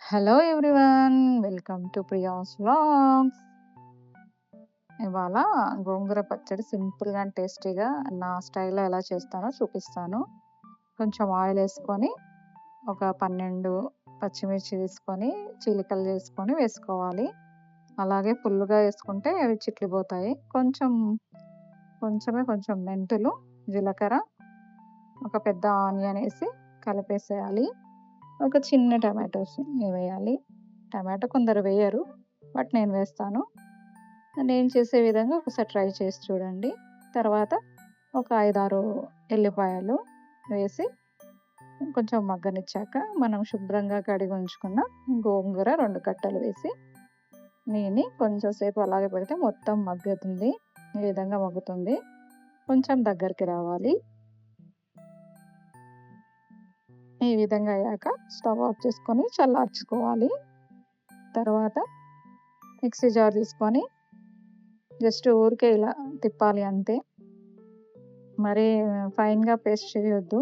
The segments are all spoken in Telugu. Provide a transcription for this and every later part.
Hello everyone. Welcome to Priya's vlogs. ఇవాళ గోంగూర పచ్చడి సింపుల్‌గా అండ్ టేస్టీగా నా స్టైల్‌లో ఎలా చేస్తానో చూపిస్తాను. కొంచెం ఆయిల్ ఏసుకొని, ఒక 12 పచ్చిమిర్చి తీసుకొని, చీలికలు చేసుకొని వేసుకోవాలి. అలాగే ఫుల్‌గా ఏసుకుంటే అవి చిట్లిపోతాయి. కొంచెం మెంతులు, జీలకర్ర, ఒక పెద్ద ఆనియన్ ఏసి కలిపేసేయాలి. ఒక చిన్న టమాటోస్ వేయాలి. టమాటో కొందరు వేయరు. బట్ నేను వేస్తాను. నేను చేసే విధంగా ఒకసారి ట్రై చేసి చూడండి. తర్వాత ఒక 5, 6 ఎల్లిపాయలు వేసి కొంచెం మగ్గనిచ్చాక మనం శుభ్రంగా కడిగి ఉంచుకున్న గోంగూర 2 కట్టలు వేసి కొంచెం సేపు అలాగే పెడితే మొత్తం మగ్గుతుంది. ఈ విధంగా మగ్గుతుంది. కొంచెం దగ్గరికి రావాలి. ఈ విధంగా అయ్యాక స్టవ్ ఆఫ్ చేసుకొని చల్లార్చుకోవాలి. తర్వాత మిక్సీ జార్ తీసుకొని జస్ట్ ఊరికే ఇలా తిప్పాలి అంతే. మరీ ఫైన్‌గా పేస్ట్ చేయొద్దు.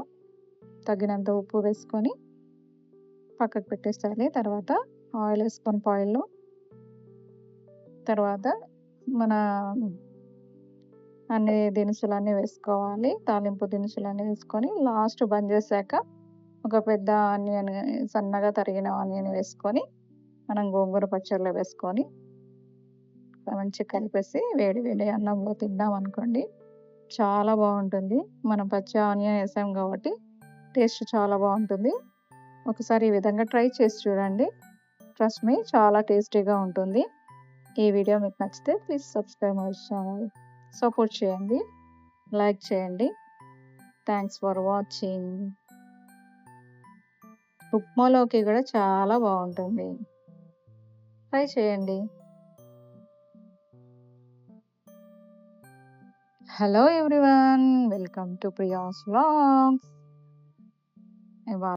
తగినంత ఉప్పు వేసుకొని పక్కకు పెట్టేసేయాలి. తర్వాత ఆయిల్ ఏసుకొని తర్వాత మన అన్ని దినుసులన్నీ వేసుకోవాలి. తాలింపు దినుసులన్నీ వేసుకొని లాస్ట్ బంద్ చేశాక ఒక పెద్ద ఆనియన్, సన్నగా తరిగిన ఆనియన్ వేసుకొని మనం గోంగూర పచ్చడిలో వేసుకొని మంచిగా కలిపేసి వేడి వేడి అన్నంలో తిన్నామనుకోండి చాలా బాగుంటుంది. మనం పచ్చి ఆనియన్ వేసాం కాబట్టి టేస్ట్ చాలా బాగుంటుంది. ఒకసారి ఈ విధంగా ట్రై చేసి చూడండి. ట్రస్ట్ మీ, చాలా టేస్టీగా ఉంటుంది. ఈ వీడియో మీకు నచ్చితే please subscribe my channel. Support చేయండి, లైక్ చేయండి. Thanks for watching. ఉప్మాలోకి కూడా చాలా బాగుంటుంది. ట్రై చేయండి. Hello everyone. Welcome to Priya's vlogs. ఇవాళ